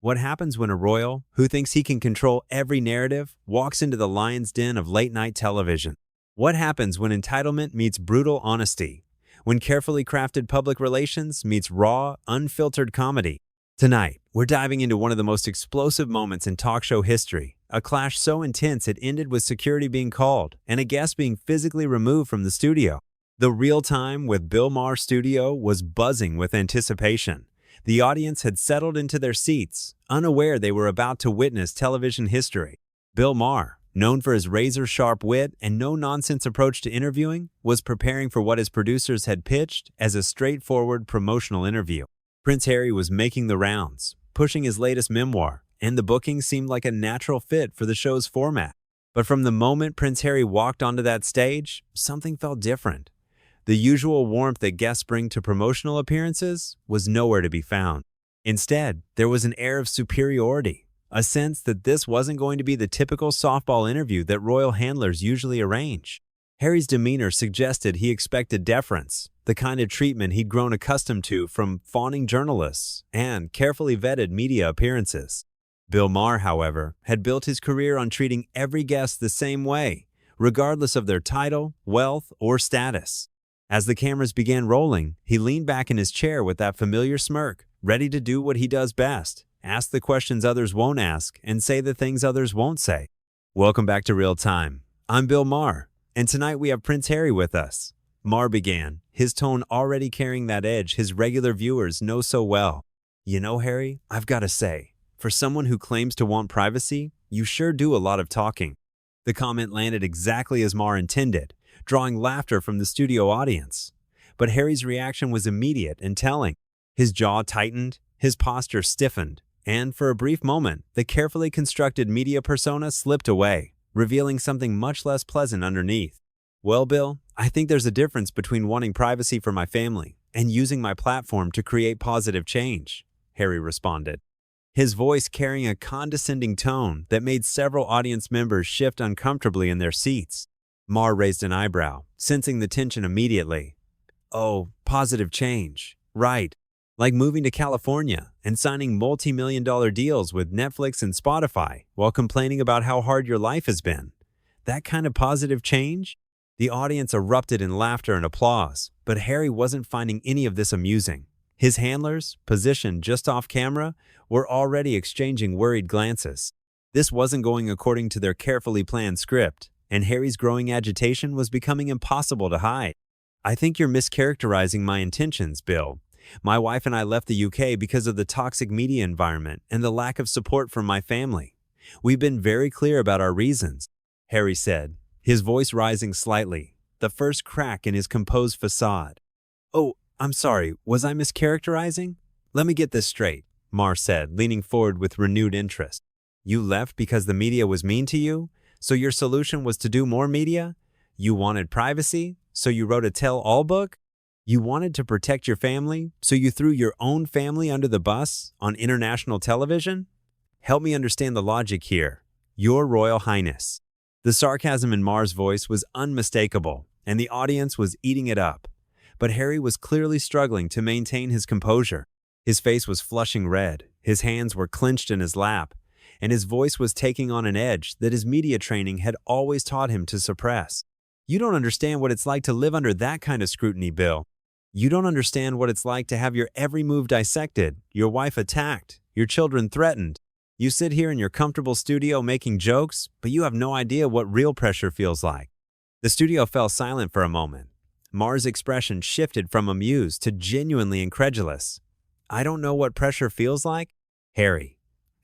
What happens when a royal, who thinks he can control every narrative, walks into the lion's den of late-night television? What happens when entitlement meets brutal honesty? When carefully crafted public relations meets raw, unfiltered comedy? Tonight, we're diving into one of the most explosive moments in talk show history, a clash so intense it ended with security being called and a guest being physically removed from the studio. The real time with Bill Maher studio was buzzing with anticipation. The audience had settled into their seats, unaware they were about to witness television history. Bill Maher, known for his razor-sharp wit and no-nonsense approach to interviewing, was preparing for what his producers had pitched as a straightforward promotional interview. Prince Harry was making the rounds, pushing his latest memoir, and the booking seemed like a natural fit for the show's format. But from the moment Prince Harry walked onto that stage, something felt different. The usual warmth that guests bring to promotional appearances was nowhere to be found. Instead, there was an air of superiority, a sense that this wasn't going to be the typical softball interview that royal handlers usually arrange. Harry's demeanor suggested he expected deference, the kind of treatment he'd grown accustomed to from fawning journalists and carefully vetted media appearances. Bill Maher, however, had built his career on treating every guest the same way, regardless of their title, wealth, or status. As the cameras began rolling, he leaned back in his chair with that familiar smirk, ready to do what he does best, ask the questions others won't ask, and say the things others won't say. Welcome back to Real Time. I'm Bill Maher, and tonight we have Prince Harry with us. Maher began, his tone already carrying that edge his regular viewers know so well. You know, Harry, I've got to say, for someone who claims to want privacy, you sure do a lot of talking. The comment landed exactly as Maher intended, drawing laughter from the studio audience. But Harry's reaction was immediate and telling. His jaw tightened, his posture stiffened, and for a brief moment, the carefully constructed media persona slipped away, revealing something much less pleasant underneath. Well, Bill, I think there's a difference between wanting privacy for my family and using my platform to create positive change, Harry responded, his voice carrying a condescending tone that made several audience members shift uncomfortably in their seats. Maher raised an eyebrow, sensing the tension immediately. Oh, positive change. Right. Like moving to California and signing multi-million-dollar deals with Netflix and Spotify while complaining about how hard your life has been. That kind of positive change? The audience erupted in laughter and applause, but Harry wasn't finding any of this amusing. His handlers, positioned just off camera, were already exchanging worried glances. This wasn't going according to their carefully planned script, and Harry's growing agitation was becoming impossible to hide. I think you're mischaracterizing my intentions, Bill. My wife and I left the UK because of the toxic media environment and the lack of support from my family. We've been very clear about our reasons, Harry said, his voice rising slightly, the first crack in his composed facade. Oh, I'm sorry, was I mischaracterizing? Let me get this straight, Maher said, leaning forward with renewed interest. You left because the media was mean to you? So your solution was to do more media? You wanted privacy, so you wrote a tell-all book? You wanted to protect your family, so you threw your own family under the bus on international television? Help me understand the logic here. Your Royal Highness. The sarcasm in Maher's voice was unmistakable, and the audience was eating it up. But Harry was clearly struggling to maintain his composure. His face was flushing red, his hands were clenched in his lap, and his voice was taking on an edge that his media training had always taught him to suppress. You don't understand what it's like to live under that kind of scrutiny, Bill. You don't understand what it's like to have your every move dissected, your wife attacked, your children threatened. You sit here in your comfortable studio making jokes, but you have no idea what real pressure feels like. The studio fell silent for a moment. Maher's expression shifted from amused to genuinely incredulous. I don't know what pressure feels like? Harry,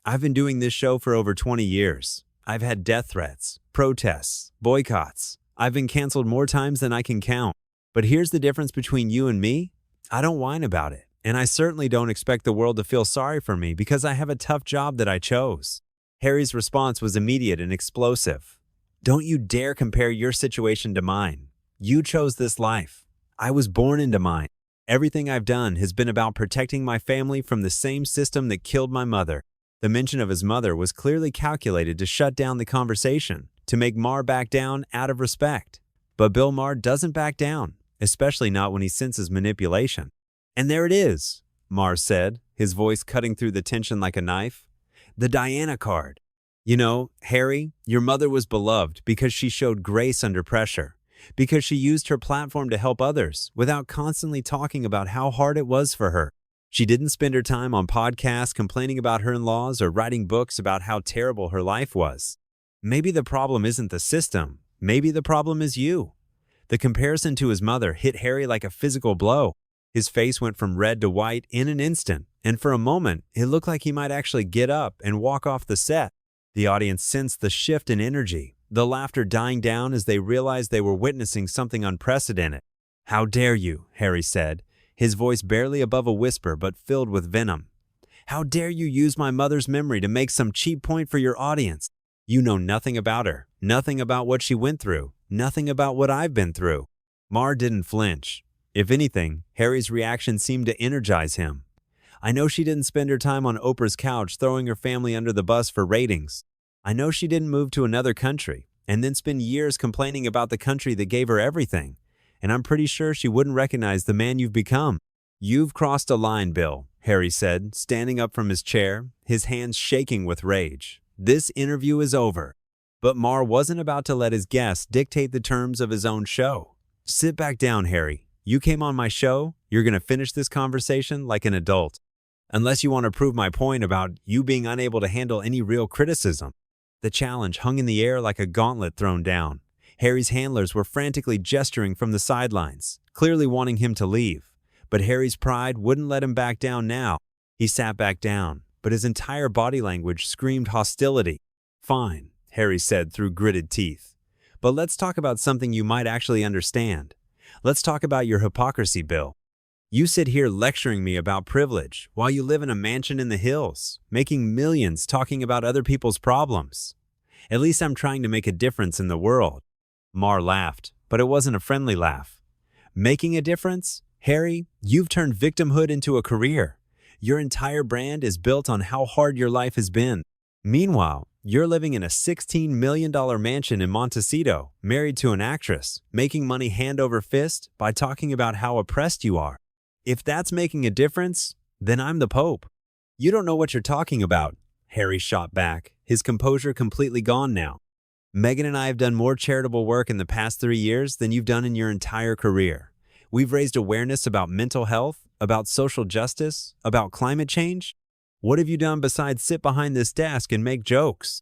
I've been doing this show for over 20 years. I've had death threats, protests, boycotts. I've been canceled more times than I can count. But here's the difference between you and me. I don't whine about it, and I certainly don't expect the world to feel sorry for me because I have a tough job that I chose. Harry's response was immediate and explosive. Don't you dare compare your situation to mine. You chose this life. I was born into mine. Everything I've done has been about protecting my family from the same system that killed my mother. The mention of his mother was clearly calculated to shut down the conversation, to make Maher back down out of respect. But Bill Maher doesn't back down, especially not when he senses manipulation. And there it is, Maher said, his voice cutting through the tension like a knife. The Diana card. You know, Harry, your mother was beloved because she showed grace under pressure, because she used her platform to help others without constantly talking about how hard it was for her. She didn't spend her time on podcasts complaining about her in-laws or writing books about how terrible her life was. Maybe the problem isn't the system. Maybe the problem is you. The comparison to his mother hit Harry like a physical blow. His face went from red to white in an instant, and for a moment, it looked like he might actually get up and walk off the set. The audience sensed the shift in energy, the laughter dying down as they realized they were witnessing something unprecedented. "How dare you," Harry said, his voice barely above a whisper but filled with venom. "How dare you use my mother's memory to make some cheap point for your audience? You know nothing about her, nothing about what she went through, nothing about what I've been through." Maher didn't flinch. If anything, Harry's reaction seemed to energize him. "I know she didn't spend her time on Oprah's couch throwing her family under the bus for ratings. I know she didn't move to another country and then spend years complaining about the country that gave her everything. And I'm pretty sure she wouldn't recognize the man you've become." "You've crossed a line, Bill," Harry said, standing up from his chair, his hands shaking with rage. "This interview is over." But Maher wasn't about to let his guests dictate the terms of his own show. "Sit back down, Harry. You came on my show. You're going to finish this conversation like an adult. Unless you want to prove my point about you being unable to handle any real criticism." The challenge hung in the air like a gauntlet thrown down. Harry's handlers were frantically gesturing from the sidelines, clearly wanting him to leave. But Harry's pride wouldn't let him back down now. He sat back down, but his entire body language screamed hostility. "Fine," Harry said through gritted teeth. "But let's talk about something you might actually understand. Let's talk about your hypocrisy, Bill. You sit here lecturing me about privilege while you live in a mansion in the hills, making millions talking about other people's problems. At least I'm trying to make a difference in the world." Maher laughed, but it wasn't a friendly laugh. "Making a difference? Harry, you've turned victimhood into a career. Your entire brand is built on how hard your life has been. Meanwhile, you're living in a $16 million mansion in Montecito, married to an actress, making money hand over fist by talking about how oppressed you are. If that's making a difference, then I'm the Pope." "You don't know what you're talking about," Harry shot back, his composure completely gone now. "Meghan and I have done more charitable work in the past 3 years than you've done in your entire career. We've raised awareness about mental health, about social justice, about climate change. What have you done besides sit behind this desk and make jokes?"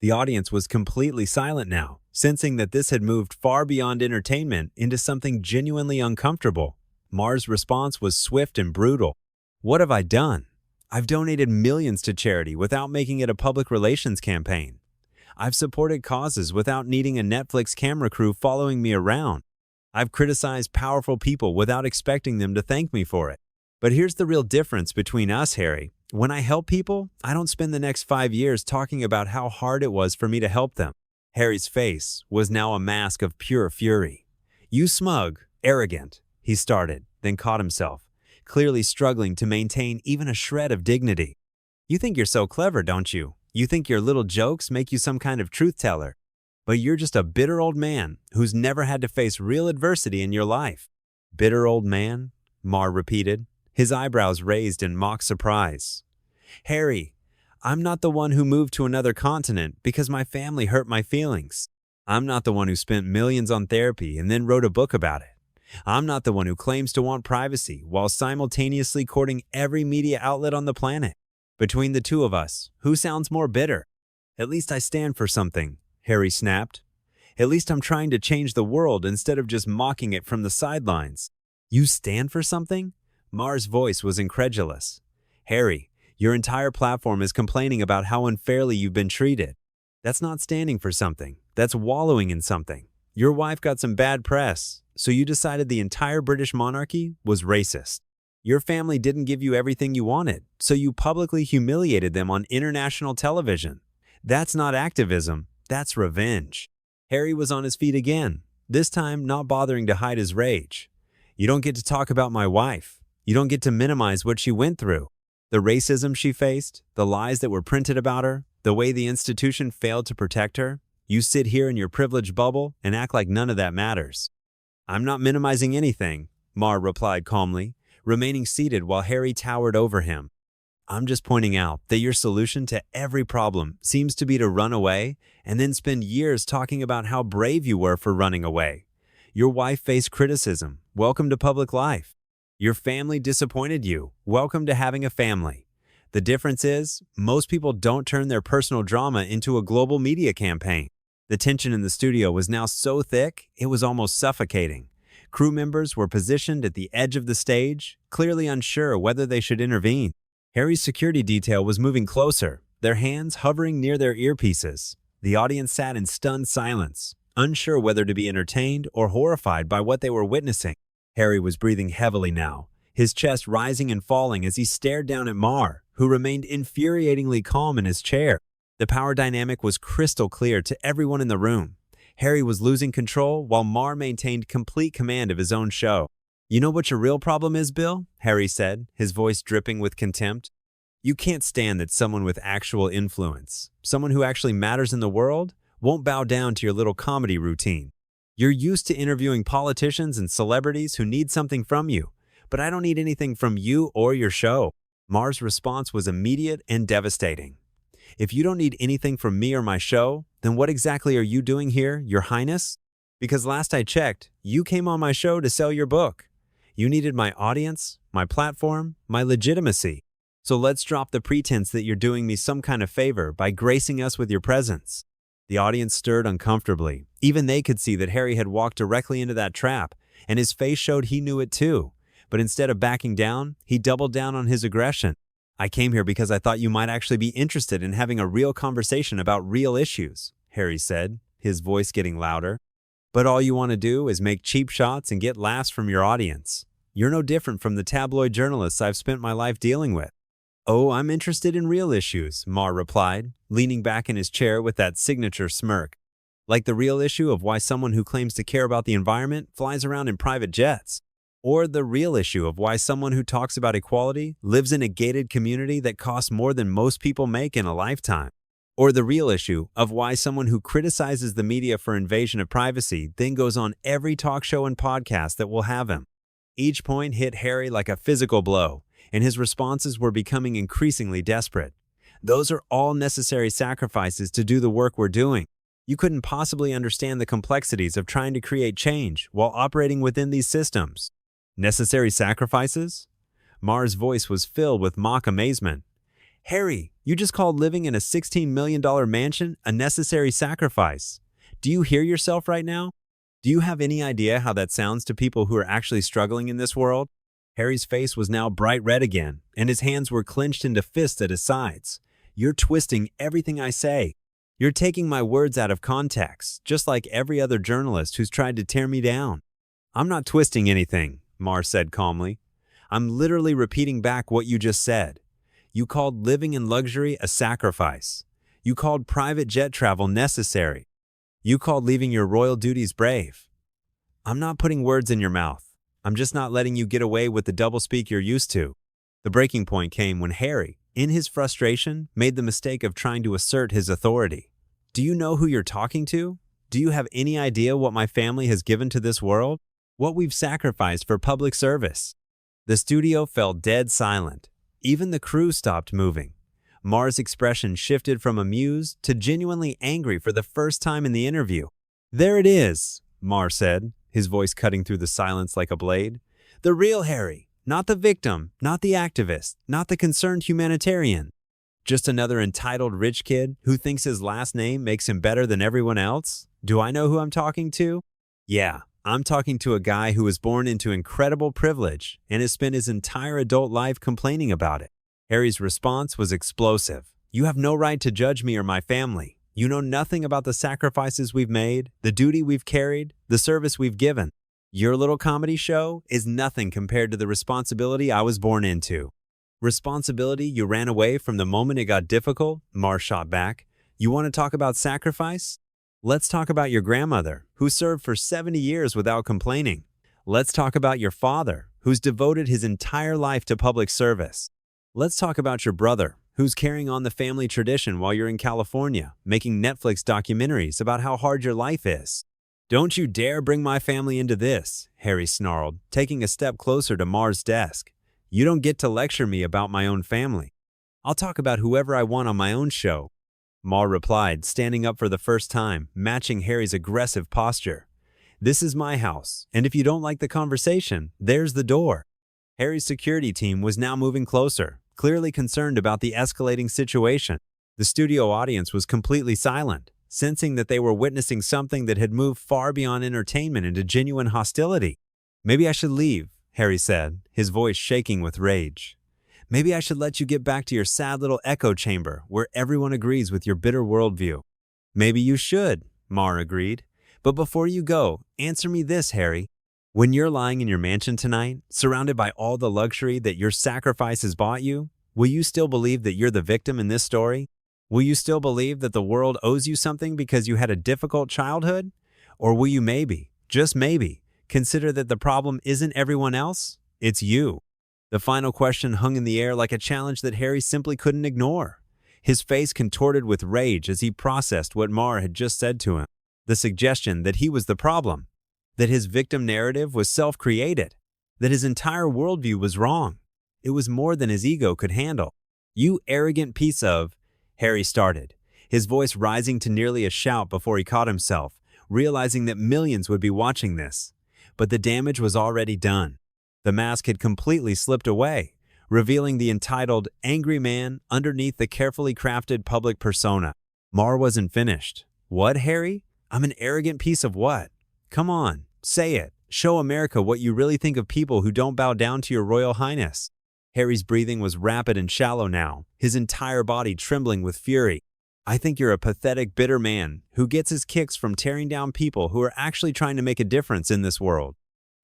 The audience was completely silent now, sensing that this had moved far beyond entertainment into something genuinely uncomfortable. Maher's response was swift and brutal. "What have I done? I've donated millions to charity without making it a public relations campaign. I've supported causes without needing a Netflix camera crew following me around. I've criticized powerful people without expecting them to thank me for it. But here's the real difference between us, Harry. When I help people, I don't spend the next 5 years talking about how hard it was for me to help them." Harry's face was now a mask of pure fury. "You smug, arrogant," he started, then caught himself, clearly struggling to maintain even a shred of dignity. "You think you're so clever, don't you? You think your little jokes make you some kind of truth teller. But you're just a bitter old man who's never had to face real adversity in your life." "Bitter old man?" Maher repeated, his eyebrows raised in mock surprise. "Harry, I'm not the one who moved to another continent because my family hurt my feelings. I'm not the one who spent millions on therapy and then wrote a book about it. I'm not the one who claims to want privacy while simultaneously courting every media outlet on the planet. Between the two of us, who sounds more bitter?" "At least I stand for something," Harry snapped. "At least I'm trying to change the world instead of just mocking it from the sidelines." "You stand for something?" Maher's voice was incredulous. "Harry, your entire platform is complaining about how unfairly you've been treated. That's not standing for something. That's wallowing in something. Your wife got some bad press, so you decided the entire British monarchy was racist. Your family didn't give you everything you wanted, so you publicly humiliated them on international television. That's not activism, that's revenge." Harry was on his feet again, this time not bothering to hide his rage. "You don't get to talk about my wife. You don't get to minimize what she went through. The racism she faced, the lies that were printed about her, the way the institution failed to protect her. You sit here in your privileged bubble and act like none of that matters." "I'm not minimizing anything," Maher replied calmly, remaining seated while Harry towered over him. I'm just pointing out that your solution to every problem seems to be to run away and then spend years talking about how brave you were for running away. Your wife faced criticism. Welcome to public life. Your family disappointed you. Welcome to having a family. The difference is, most people don't turn their personal drama into a global media campaign. The tension in the studio was now so thick, it was almost suffocating. Crew members were positioned at the edge of the stage, clearly unsure whether they should intervene. Harry's security detail was moving closer, their hands hovering near their earpieces. The audience sat in stunned silence, unsure whether to be entertained or horrified by what they were witnessing. Harry was breathing heavily now, his chest rising and falling as he stared down at Maher, who remained infuriatingly calm in his chair. The power dynamic was crystal clear to everyone in the room. Harry was losing control while Maher maintained complete command of his own show. "You know what your real problem is, Bill?" Harry said, his voice dripping with contempt. "You can't stand that someone with actual influence, someone who actually matters in the world, won't bow down to your little comedy routine. You're used to interviewing politicians and celebrities who need something from you, but I don't need anything from you or your show." Maher's response was immediate and devastating. "If you don't need anything from me or my show, then what exactly are you doing here, Your Highness? Because last I checked, you came on my show to sell your book. You needed my audience, my platform, my legitimacy. So let's drop the pretense that you're doing me some kind of favor by gracing us with your presence." The audience stirred uncomfortably. Even they could see that Harry had walked directly into that trap, and his face showed he knew it too. But instead of backing down, he doubled down on his aggression. "I came here because I thought you might actually be interested in having a real conversation about real issues," Harry said, his voice getting louder. "But all you want to do is make cheap shots and get laughs from your audience. You're no different from the tabloid journalists I've spent my life dealing with." "Oh, I'm interested in real issues," Maher replied, leaning back in his chair with that signature smirk. "Like the real issue of why someone who claims to care about the environment flies around in private jets. Or the real issue of why someone who talks about equality lives in a gated community that costs more than most people make in a lifetime. Or the real issue of why someone who criticizes the media for invasion of privacy then goes on every talk show and podcast that will have him." Each point hit Harry like a physical blow, and his responses were becoming increasingly desperate. "Those are all necessary sacrifices to do the work we're doing. You couldn't possibly understand the complexities of trying to create change while operating within these systems." "Necessary sacrifices?" Maher's voice was filled with mock amazement. "Harry, you just called living in a $16 million mansion a necessary sacrifice. Do you hear yourself right now? Do you have any idea how that sounds to people who are actually struggling in this world?" Harry's face was now bright red again, and his hands were clenched into fists at his sides. "You're twisting everything I say. You're taking my words out of context, just like every other journalist who's tried to tear me down." "I'm not twisting anything," Maher said calmly. "I'm literally repeating back what you just said. You called living in luxury a sacrifice. You called private jet travel necessary. You called leaving your royal duties brave. I'm not putting words in your mouth. I'm just not letting you get away with the doublespeak you're used to." The breaking point came when Harry, in his frustration, made the mistake of trying to assert his authority. "Do you know who you're talking to? Do you have any idea what my family has given to this world? What we've sacrificed for public service?" The studio fell dead silent. Even the crew stopped moving. Maher's expression shifted from amused to genuinely angry for the first time in the interview. "There it is," Maher said, his voice cutting through the silence like a blade. "The real Harry, not the victim, not the activist, not the concerned humanitarian. Just another entitled rich kid who thinks his last name makes him better than everyone else? Do I know who I'm talking to? Yeah, I'm talking to a guy who was born into incredible privilege and has spent his entire adult life complaining about it." Harry's response was explosive. "You have no right to judge me or my family. You know nothing about the sacrifices we've made, the duty we've carried, the service we've given. Your little comedy show is nothing compared to the responsibility I was born into." "Responsibility you ran away from the moment it got difficult?" Maher shot back. "You want to talk about sacrifice? Let's talk about your grandmother, who served for 70 years without complaining. Let's talk about your father, who's devoted his entire life to public service. Let's talk about your brother, who's carrying on the family tradition while you're in California, making Netflix documentaries about how hard your life is." "Don't you dare bring my family into this," Harry snarled, taking a step closer to Maher's desk. "You don't get to lecture me about my own family. I'll talk about whoever I want on my own show." Maher replied, standing up for the first time, matching Harry's aggressive posture. "This is my house, and if you don't like the conversation, there's the door." Harry's security team was now moving closer, clearly concerned about the escalating situation. The studio audience was completely silent, sensing that they were witnessing something that had moved far beyond entertainment into genuine hostility. "Maybe I should leave," Harry said, his voice shaking with rage. "Maybe I should let you get back to your sad little echo chamber where everyone agrees with your bitter worldview." "Maybe you should," Maher agreed. "But before you go, answer me this, Harry. When you're lying in your mansion tonight, surrounded by all the luxury that your sacrifice has bought you, will you still believe that you're the victim in this story? Will you still believe that the world owes you something because you had a difficult childhood? Or will you maybe, just maybe, consider that the problem isn't everyone else? It's you?" The final question hung in the air like a challenge that Harry simply couldn't ignore. His face contorted with rage as he processed what Maher had just said to him. The suggestion that he was the problem, that his victim narrative was self-created, that his entire worldview was wrong. It was more than his ego could handle. "You arrogant piece of—" Harry started, his voice rising to nearly a shout before he caught himself, realizing that millions would be watching this. But the damage was already done. The mask had completely slipped away, revealing the entitled, angry man underneath the carefully crafted public persona. Maher wasn't finished. "What, Harry? I'm an arrogant piece of what? Come on, say it. Show America what you really think of people who don't bow down to your Royal Highness." Harry's breathing was rapid and shallow now, his entire body trembling with fury. "I think you're a pathetic, bitter man who gets his kicks from tearing down people who are actually trying to make a difference in this world.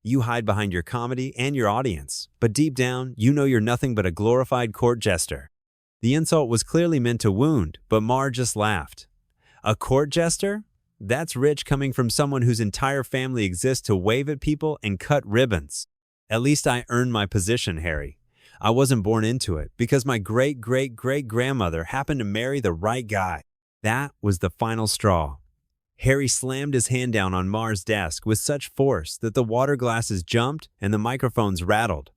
You hide behind your comedy and your audience, but deep down, you know you're nothing but a glorified court jester." The insult was clearly meant to wound, but Maher just laughed. "A court jester? That's rich coming from someone whose entire family exists to wave at people and cut ribbons. At least I earned my position, Harry. I wasn't born into it because my great-great-great-grandmother happened to marry the right guy." That was the final straw. Harry slammed his hand down on Maher's desk with such force that the water glasses jumped and the microphones rattled.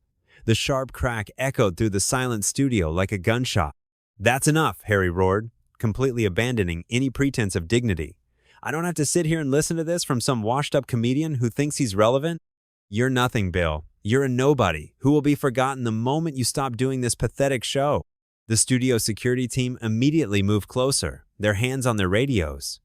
The sharp crack echoed through the silent studio like a gunshot. "That's enough," Harry roared, completely abandoning any pretense of dignity. "I don't have to sit here and listen to this from some washed-up comedian who thinks he's relevant. You're nothing, Bill. You're a nobody who will be forgotten the moment you stop doing this pathetic show." The studio security team immediately moved closer, their hands on their radios.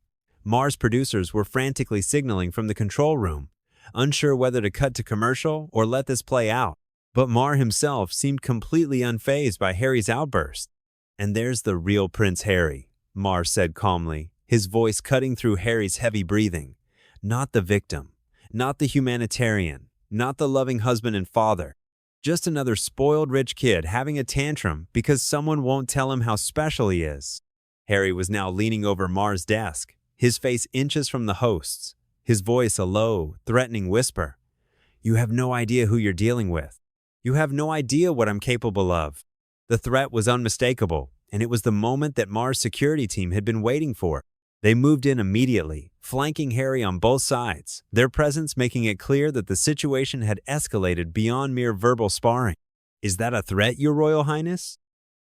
Maher's producers were frantically signaling from the control room, unsure whether to cut to commercial or let this play out. But Maher himself seemed completely unfazed by Harry's outburst. "And there's the real Prince Harry," Maher said calmly, his voice cutting through Harry's heavy breathing. "Not the victim, not the humanitarian, not the loving husband and father. Just another spoiled rich kid having a tantrum because someone won't tell him how special he is." Harry was now leaning over Maher's desk, his face inches from the host's, his voice a low, threatening whisper. "You have no idea who you're dealing with. You have no idea what I'm capable of." The threat was unmistakable, and it was the moment that Maher's security team had been waiting for. They moved in immediately, flanking Harry on both sides, their presence making it clear that the situation had escalated beyond mere verbal sparring. "Is that a threat, Your Royal Highness?"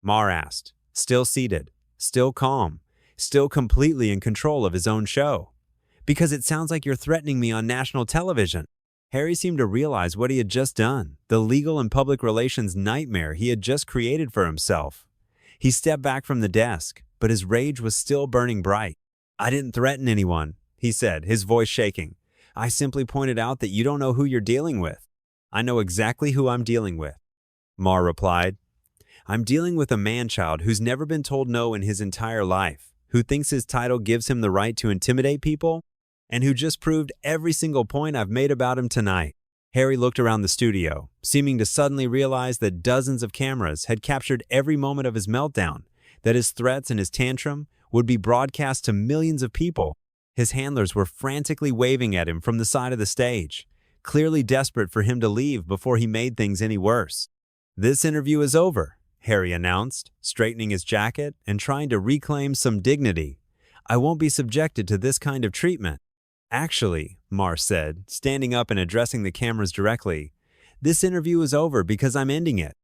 Maher asked, still seated, still calm, still completely in control of his own show. "Because it sounds like you're threatening me on national television." Harry seemed to realize what he had just done, the legal and public relations nightmare he had just created for himself. He stepped back from the desk, but his rage was still burning bright. "I didn't threaten anyone," he said, his voice shaking. "I simply pointed out that you don't know who you're dealing with." "I know exactly who I'm dealing with," Maher replied. "I'm dealing with a man-child who's never been told no in his entire life, who thinks his title gives him the right to intimidate people, and who just proved every single point I've made about him tonight." Harry looked around the studio, seeming to suddenly realize that dozens of cameras had captured every moment of his meltdown, that his threats and his tantrum would be broadcast to millions of people. His handlers were frantically waving at him from the side of the stage, clearly desperate for him to leave before he made things any worse. "This interview is over," Harry announced, straightening his jacket and trying to reclaim some dignity. "I won't be subjected to this kind of treatment." "Actually," Maher said, standing up and addressing the cameras directly, "this interview is over because I'm ending it.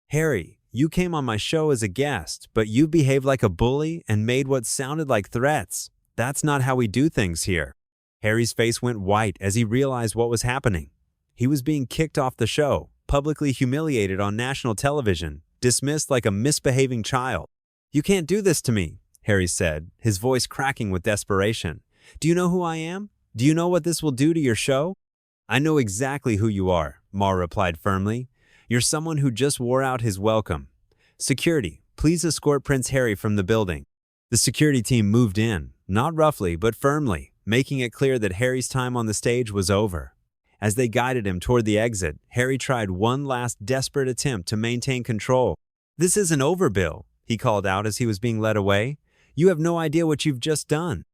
Harry, you came on my show as a guest, but you behaved like a bully and made what sounded like threats. That's not how we do things here." Harry's face went white as he realized what was happening. He was being kicked off the show, publicly humiliated on national television, dismissed like a misbehaving child. "You can't do this to me," Harry said, his voice cracking with desperation. "Do you know who I am? Do you know what this will do to your show?" "I know exactly who you are," Maher replied firmly. "You're someone who just wore out his welcome. Security, please escort Prince Harry from the building." The security team moved in, not roughly but firmly, making it clear that Harry's time on the stage was over. As they guided him toward the exit, Harry tried one last desperate attempt to maintain control. "This isn't over, Bill," he called out as he was being led away. "You have no idea what you've just done."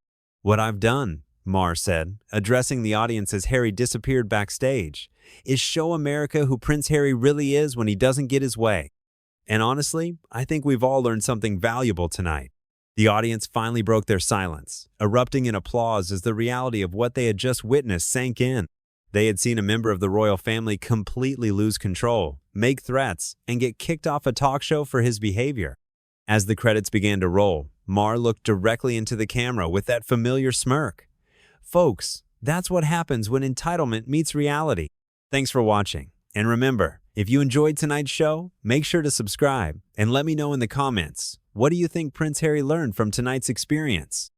"What I've done," Maher said, addressing the audience as Harry disappeared backstage, "is show America who Prince Harry really is when he doesn't get his way." And honestly, I think we've all learned something valuable tonight. The audience finally broke their silence, erupting in applause as the reality of what they had just witnessed sank in. They had seen a member of the royal family completely lose control, make threats, and get kicked off a talk show for his behavior. As the credits began to roll, Maher looked directly into the camera with that familiar smirk. Folks, that's what happens when entitlement meets reality. Thanks for watching. And remember, if you enjoyed tonight's show, make sure to subscribe and let me know in the comments, what do you think Prince Harry learned from tonight's experience?